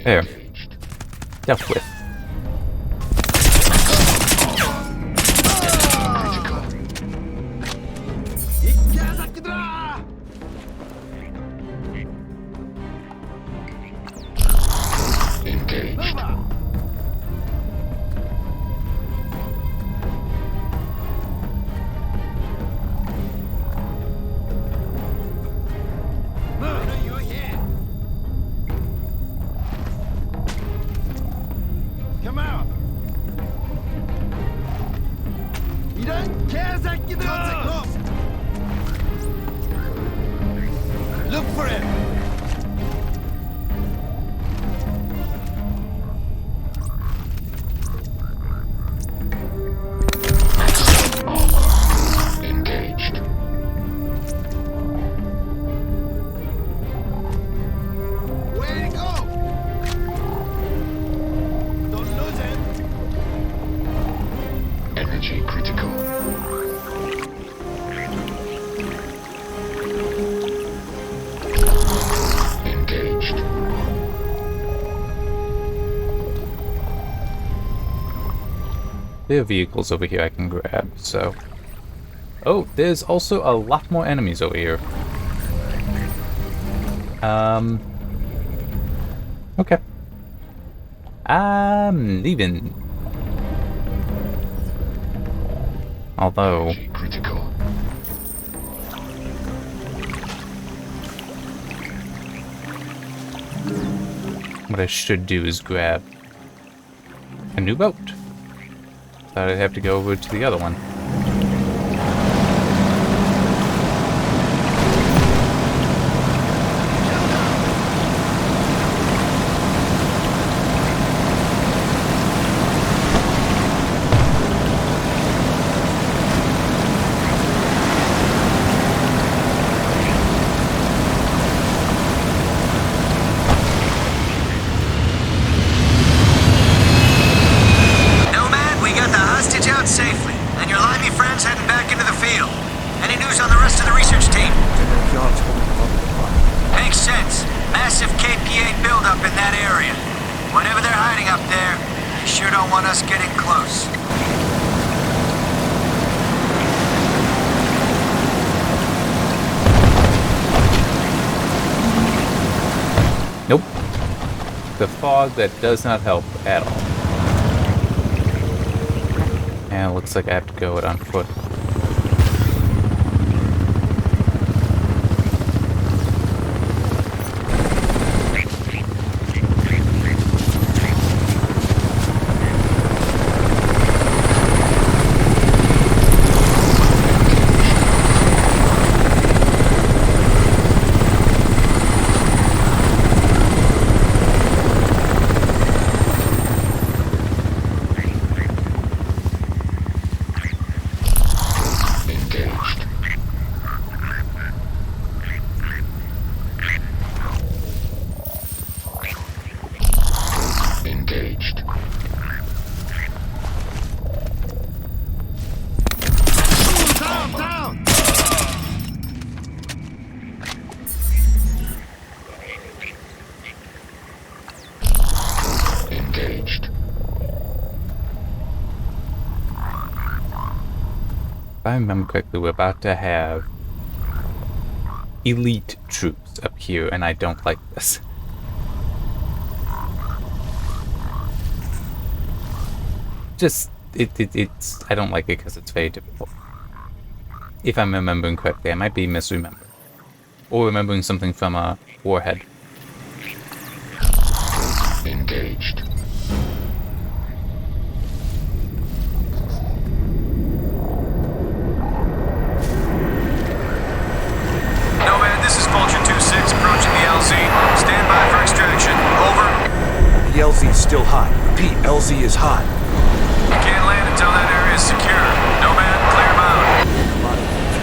There. Dealt with. Engaged. Come out! 이런 개새끼들아! Look for him! Engaged. Way to go! Don't lose him! Energy critical. Engaged. There are vehicles over here I can grab, so... Oh, there's also a lot more enemies over here. Okay. I'm leaving. Although... Energy critical. What I should do is grab a new boat. Thought I'd have to go over to the other one. Massive KPA buildup in that area. Whatever they're hiding up there, they sure don't want us getting close. Nope. The fog that does not help at all. And it looks like I have to go it on foot. Engaged. Engaged. If I remember correctly, we're about to have elite troops up here, and I don't like this. Just, it's, I don't like it because it's very difficult. If I'm remembering correctly, I might be misremembering. Or remembering something from Warhead. Engaged. Nomad, this is Vulture 2-6 approaching the LZ. Stand by for extraction. Over. The LZ is still hot. Repeat, LZ is hot. You can't land until that area is secure. Nomad, clear them out.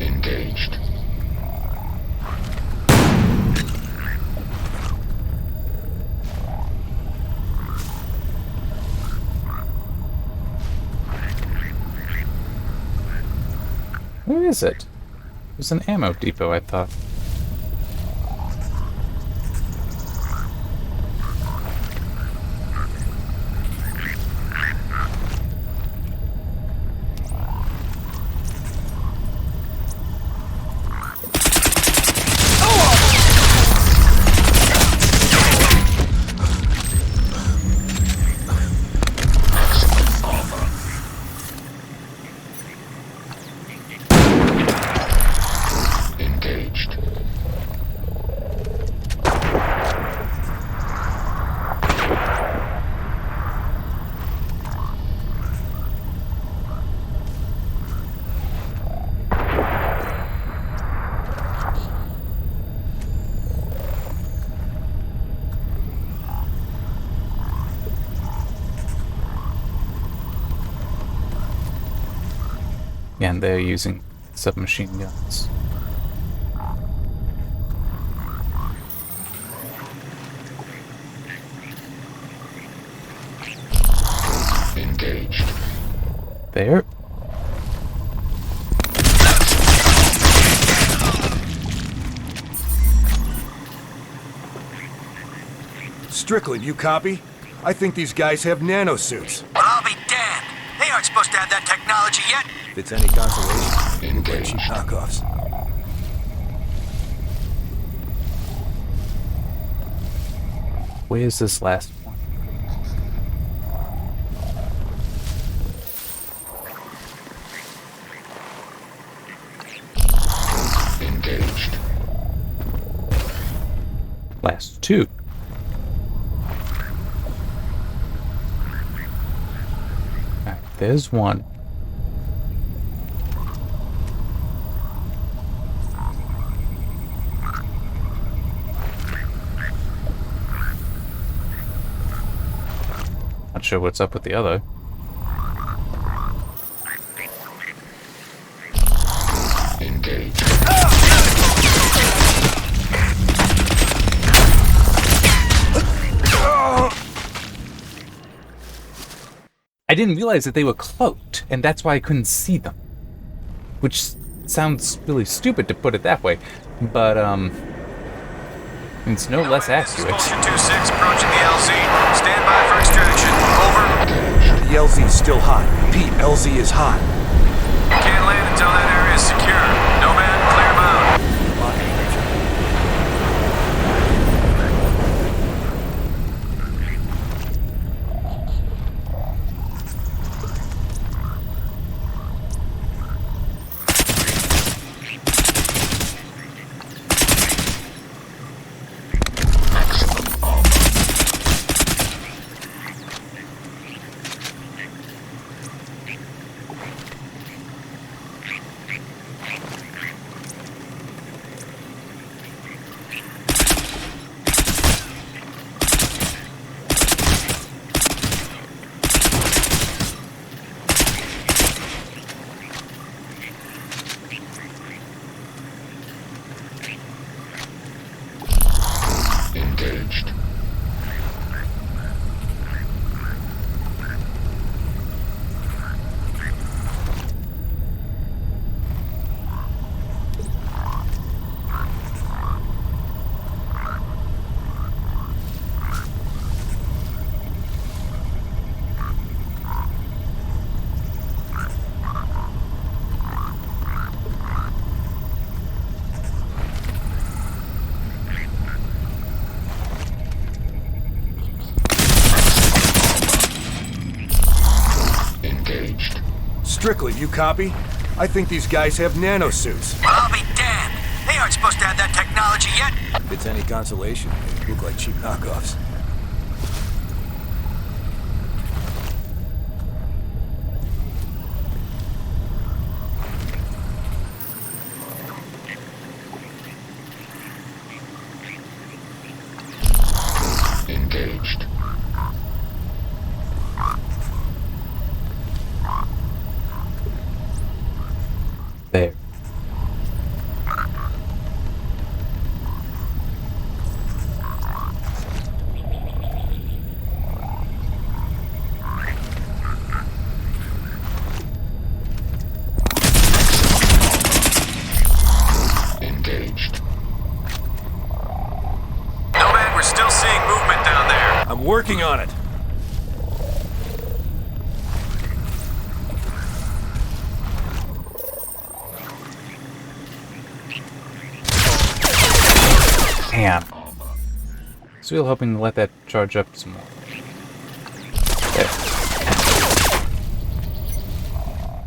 Engaged. Where is it? There's an ammo depot, I thought. Engaged. Yeah, and they're using submachine guns. Engaged. There. Strickland, you copy? I think these guys have nanosuits. Well, I'll be damned. They aren't supposed to have that technology yet. If it's any consolation, they're cheap Engaged. knockoffs. Where's this last one? Engaged. Last two. Alright, there's one. Not sure what's up with the other. Engaged. I didn't realize that they were cloaked, and that's why I couldn't see them. Which sounds really stupid to put it that way, but it's no less accurate. Propulsion 2-6 approaching the LZ. Stand by for extraction. Over. The LZ is still hot. Pete, LZ is hot. Can't land until that area is secure. Nomad, clear bound. Engaged. Engaged. Strickland, you copy? I think these guys have nanosuits. Well, I'll be damned. They aren't supposed to have that technology yet. If it's any consolation, they look like cheap knockoffs. Engaged. There. Engaged. Nomad, we're still seeing movement down there. I'm working on it. Damn. Still hoping to let that charge up some more. There.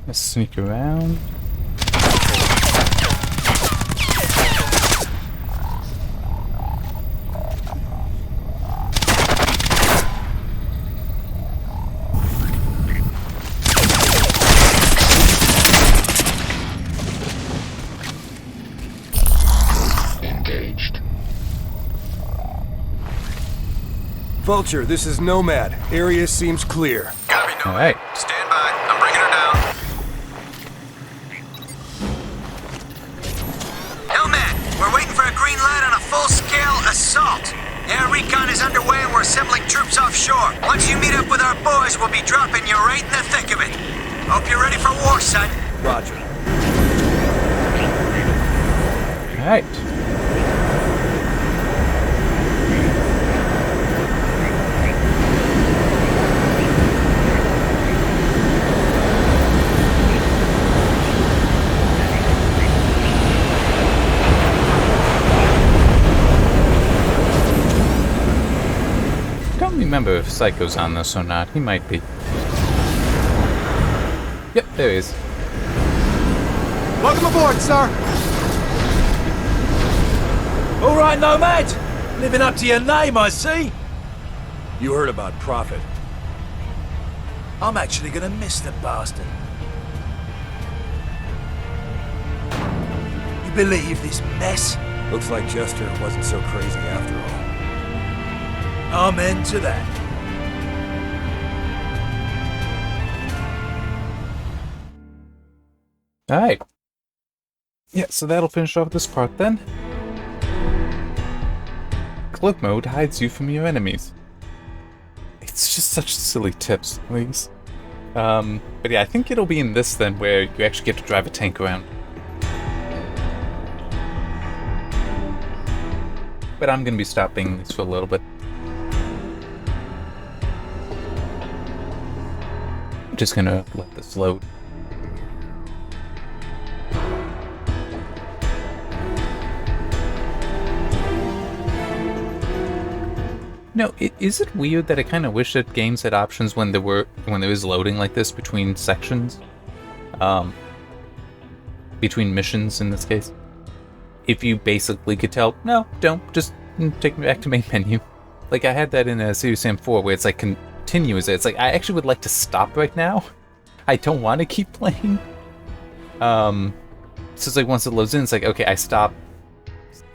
Let's sneak around. Engaged. Vulture, this is Nomad. Area seems clear. Copy, Nomad. Alright. Stand by. I'm bringing her down. Nomad, we're waiting for a green light on a full-scale assault. Air recon is underway and we're assembling troops offshore. Once you meet up with our boys, we'll be dropping you right in the thick of it. Hope you're ready for war, son. Roger. Alright. Don't remember if Psycho's on this or not. He might be. Yep, there he is. Welcome aboard, sir. All right, Nomad. Living up to your name, I see. You heard about Prophet. I'm actually gonna miss the bastard. You believe this mess? Looks like Jester wasn't so crazy after all. Amen to that. Alright. Yeah, so that'll finish off this part then. Cloak mode hides you from your enemies. It's just such silly tips, please. But yeah, I think it'll be in this then where you actually get to drive a tank around. But I'm gonna be stopping this for a little bit. I'm just gonna let this load. No, is it weird that I kind of wish that games had options when there was loading like this between sections, between missions in this case? If you basically could tell, no, don't, just take me back to main menu. Like I had that in Serious Sam 4 where it's like continuous. It's like I actually would like to stop right now. I don't want to keep playing. So it's like once it loads in, it's like okay, I stop.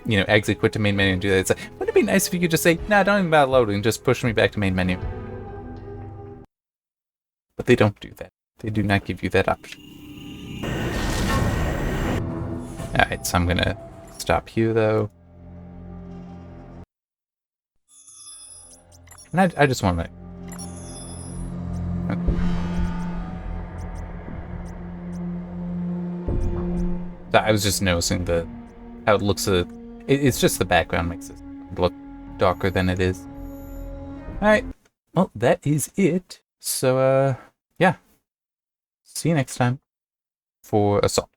You know, exit, quit to main menu and do that. It's like, wouldn't it be nice if you could just say, nah, don't even bother loading, just push me back to main menu. But they don't do that. They do not give you that option. Alright, so I'm gonna stop here though. And I just want to... Okay. So I was just noticing how it looks it's just the background makes it look darker than it is. Alright, well, that is it. So, yeah. See you next time for Assault.